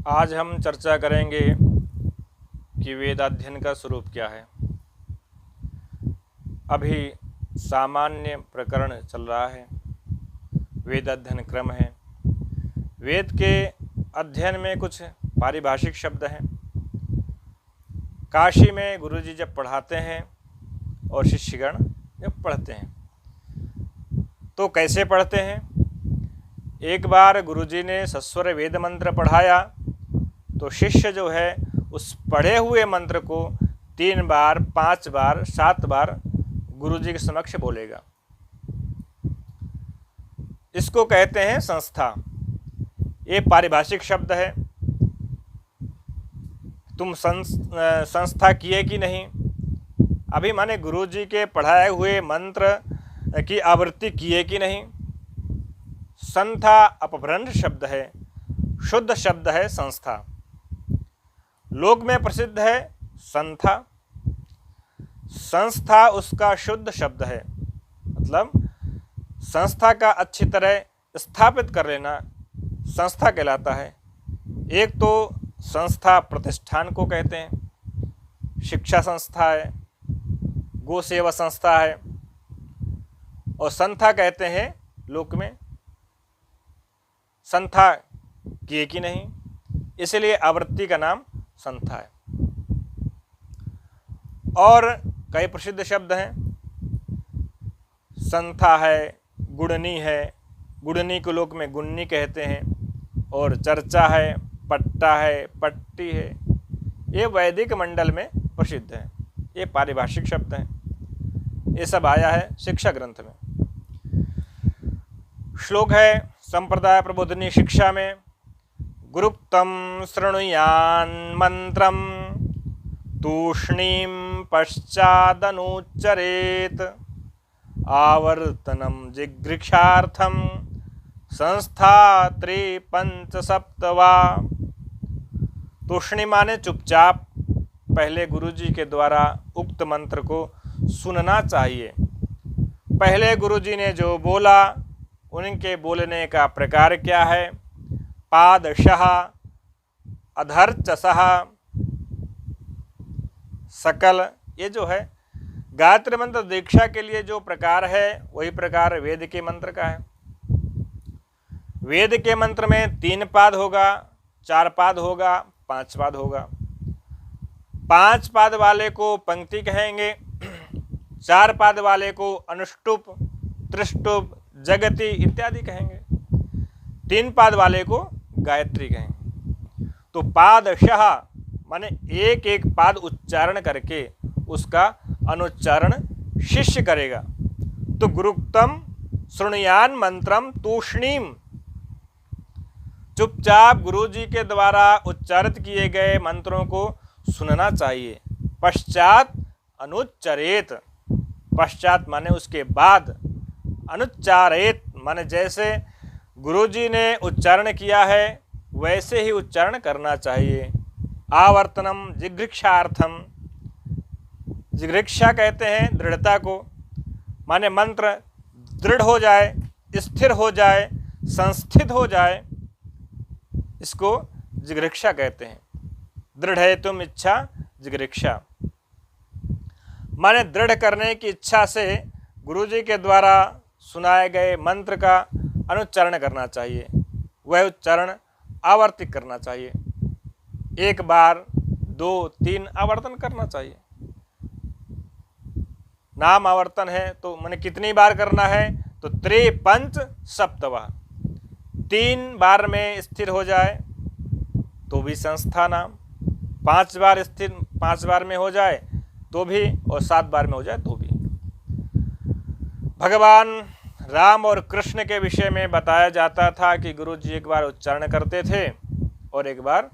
आज हम चर्चा करेंगे कि वेदाध्ययन का स्वरूप क्या है। अभी सामान्य प्रकरण चल रहा है, वेदाध्ययन क्रम है। वेद के अध्ययन में कुछ पारिभाषिक शब्द हैं। काशी में गुरुजी जब पढ़ाते हैं और शिष्यगण जब पढ़ते हैं तो कैसे पढ़ते हैं। एक बार गुरुजी ने सस्वर वेद मंत्र पढ़ाया तो शिष्य जो है उस पढ़े हुए मंत्र को 3 बार, 5 बार, 7 बार गुरुजी के समक्ष बोलेगा। इसको कहते हैं संस्था। ये पारिभाषिक शब्द है। तुम संस्था किए कि नहीं, अभी माने गुरुजी के पढ़ाए हुए मंत्र की आवृत्ति किए कि नहीं। संथा अपभ्रंश शब्द है, शुद्ध शब्द है संस्था। लोक में प्रसिद्ध है संथा। संस्था उसका शुद्ध शब्द है, मतलब संस्था का अच्छी तरह स्थापित कर लेना संस्था कहलाता है। एक तो संस्था प्रतिष्ठान को कहते हैं, शिक्षा संस्था है, गो सेवा संस्था है, और संथा कहते हैं लोक में संथा किए कि नहीं, इसलिए आवृत्ति का नाम संथा है। और कई प्रसिद्ध शब्द हैं। संथा है, गुड़नी है, गुड़नी को लोक में गुन्नी कहते हैं, और चर्चा है, पट्टा है, पट्टी है। ये वैदिक मंडल में प्रसिद्ध है। ये पारिभाषिक शब्द हैं। ये सब आया है शिक्षा ग्रंथ में। श्लोक है संप्रदाय प्रबोधिनी शिक्षा में, गुरुक्तम शृणुयान मंत्रम तूष्णीम पश्चादनुच्चरेत आवर्तनम जिघृक्षार्थम संस्था 3-5-7 वा। तूष्णी माने चुपचाप पहले गुरुजी के द्वारा उक्त मंत्र को सुनना चाहिए। पहले गुरुजी ने जो बोला उनके बोलने का प्रकार क्या है। पादशः, अधर्चसः, सकल, ये जो है गायत्री मंत्र दीक्षा के लिए जो प्रकार है वही प्रकार वेद के मंत्र का है। वेद के मंत्र में 3 पाद होगा, 4 पाद होगा, 5 पाद होगा। 5 पाद वाले को पंक्ति कहेंगे, 4 पाद वाले को अनुष्टुप, त्रिष्टुप, जगति इत्यादि कहेंगे, 3 पाद वाले को गायत्री कहेंगे। तो पादशः माने एक एक पाद उच्चारण करके उसका अनुच्चारण शिष्य करेगा। तो गुरुक्तम शृणुयान मंत्रम तूष्णीम, चुपचाप गुरुजी के द्वारा उच्चारित किए गए मंत्रों को सुनना चाहिए। पश्चात अनुच्चरेत, पश्चात माने उसके बाद, अनुच्चारेत माने जैसे गुरुजी ने उच्चारण किया है वैसे ही उच्चारण करना चाहिए। आवर्तनम जिघृक्षार्थम, जिघृक्षा कहते हैं दृढ़ता को, माने मंत्र दृढ़ हो जाए, स्थिर हो जाए, संस्थित हो जाए, इसको जिघृक्षा कहते हैं। दृढ़ है तुम इच्छा जिघृक्षा, माने दृढ़ करने की इच्छा से गुरुजी के द्वारा सुनाए गए मंत्र का अनुच्चारण करना चाहिए। वह उच्चारण आवर्तित करना चाहिए, 1 बार, 2, 3 आवर्तन करना चाहिए। नाम आवर्तन है तो मैंने कितनी बार करना है, तो 3-5-7 वा, 3 बार में स्थिर हो जाए तो भी संस्था नाम, 5 बार स्थिर, 5 बार में हो जाए तो भी, और 7 बार में हो जाए तो भी। भगवान राम और कृष्ण के विषय में बताया जाता था कि गुरुजी एक बार उच्चारण करते थे और एक बार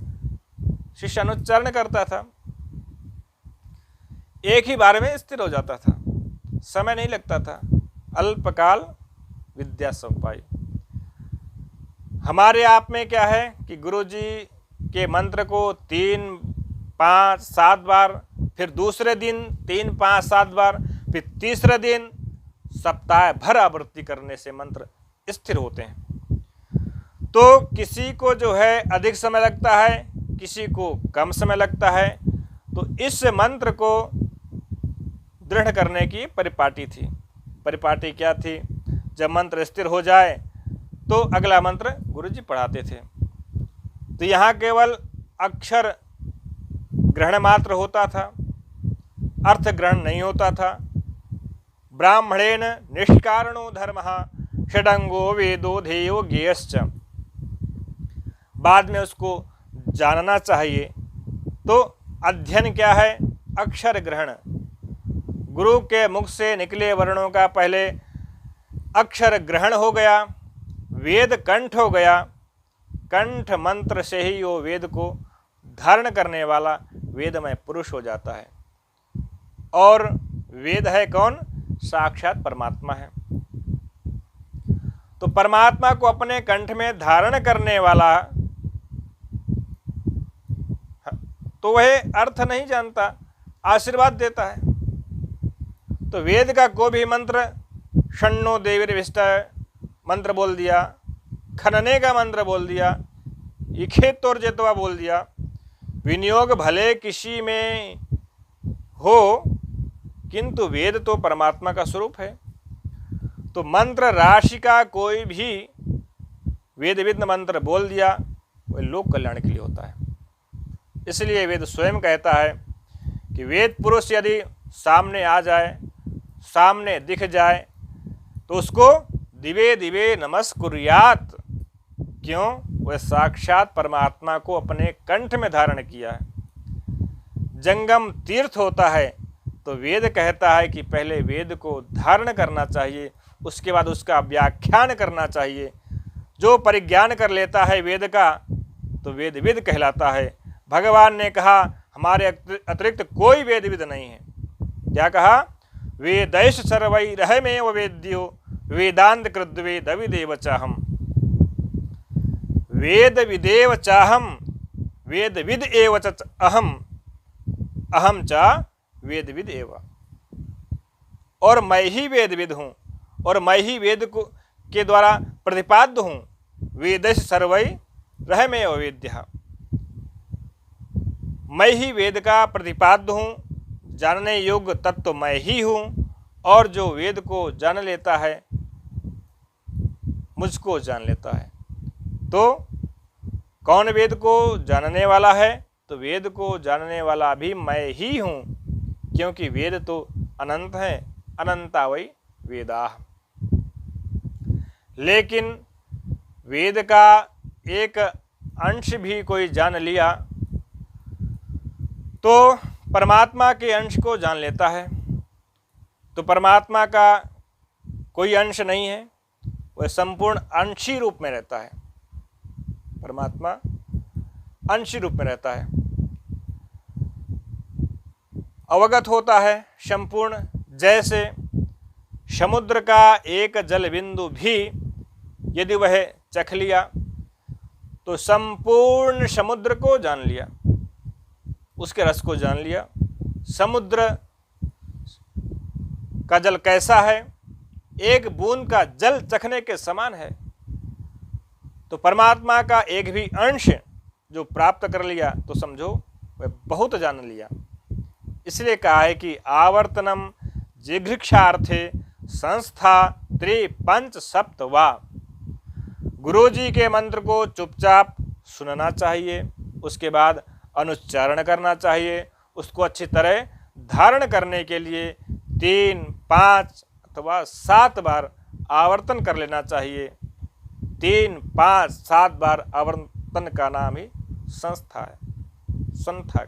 शिष्य अनुच्चारण करता था। एक ही बार में स्थिर हो जाता था, समय नहीं लगता था। अल्पकाल विद्या संपाई। हमारे आप में क्या है कि गुरुजी के मंत्र को 3, 5, 7 बार, फिर दूसरे दिन 3, 5, 7 बार, फिर तीसरे दिन सप्ताह भर आवृत्ति करने से मंत्र स्थिर होते हैं। तो किसी को जो है अधिक समय लगता है, किसी को कम समय लगता है। तो इस मंत्र को दृढ़ करने की परिपाटी थी। परिपाटी क्या थी? जब मंत्र स्थिर हो जाए तो अगला मंत्र गुरुजी पढ़ाते थे। तो यहाँ केवल अक्षर ग्रहण मात्र होता था, अर्थ ग्रहण नहीं होता था। ब्राह्मणेन निष्कारणो धर्मः षडंगो वेदो ध्येयो ज्ञेयश्च। बाद में उसको जानना चाहिए। तो अध्ययन क्या है? अक्षर ग्रहण। गुरु के मुख से निकले वर्णों का पहले अक्षर ग्रहण हो गया, वेद कंठ हो गया। कंठ मंत्र से ही वो वेद को धारण करने वाला वेदमय पुरुष हो जाता है। और वेद है कौन? साक्षात परमात्मा है। तो परमात्मा को अपने कंठ में धारण करने वाला तो वह अर्थ नहीं जानता, आशीर्वाद देता है। तो वेद का कोई भी मंत्र, षण्णो देवीर्विष्ट मंत्र बोल दिया, खनने का मंत्र बोल दिया, इखेतोर्जित्वा बोल दिया, विनियोग भले किसी में हो, किंतु वेद तो परमात्मा का स्वरूप है। तो मंत्र राशि का कोई भी वेदविद मंत्र बोल दिया, वह लोक कल्याण के लिए होता है। इसलिए वेद स्वयं कहता है कि वेद पुरुष यदि सामने आ जाए, सामने दिख जाए, तो उसको दिवे दिवे नमस्कुर्यात। क्यों? वह साक्षात परमात्मा को अपने कंठ में धारण किया है। जंगम तीर्थ होता है, तो वेद कहता है कि पहले वेद को धारण करना चाहिए, उसके बाद उसका व्याख्यान करना चाहिए। जो परिज्ञान कर लेता है वेद का, तो वेदविद कहलाता है। भगवान ने कहा हमारे अतिरिक्त कोई वेदविद नहीं है। क्या कहा? वेदैश सर्वैरहमेव वेद्यो वेदांत कृद्वेद विदेव चाहम। वेद विदेव चाहम वेदविद एव च अहम अहम च वेदविद एव। और मैं ही वेदविद हूँ और मैं ही वेद को के द्वारा प्रतिपाद्य हूँ। वेदैश सर्वैरहमेव वेद्यः। मैं ही वेद का प्रतिपाद्य हूँ, जानने योग्य तत्व मैं ही हूँ। और जो वेद को जान लेता है, मुझको जान लेता है। तो कौन वेद को जानने वाला है? तो वेद को जानने वाला भी मैं ही हूँ, क्योंकि वेद तो अनंत है, अनंता वै वेदाः। लेकिन वेद का एक अंश भी कोई जान लिया तो परमात्मा के अंश को जान लेता है। तो परमात्मा का कोई अंश नहीं है, वह संपूर्ण अंशी रूप में रहता है। परमात्मा अंशी रूप में रहता है, अवगत होता है संपूर्ण। जैसे समुद्र का एक जल बिंदु भी यदि वह चख लिया तो संपूर्ण समुद्र को जान लिया, उसके रस को जान लिया। समुद्र का जल कैसा है? एक बूंद का जल चखने के समान है। तो परमात्मा का एक भी अंश जो प्राप्त कर लिया तो समझो वह बहुत जान लिया। इसलिए कहा है कि आवर्तनम जिघृक्षार्थे संस्था त्रिपंच सप्त वा। गुरु जी के मंत्र को चुपचाप सुनना चाहिए, उसके बाद अनुच्चारण करना चाहिए। उसको अच्छी तरह धारण करने के लिए 3, 5 अथवा 7 बार आवर्तन कर लेना चाहिए। 3, 5, 7 बार आवर्तन का नाम ही संस्था है, संथा।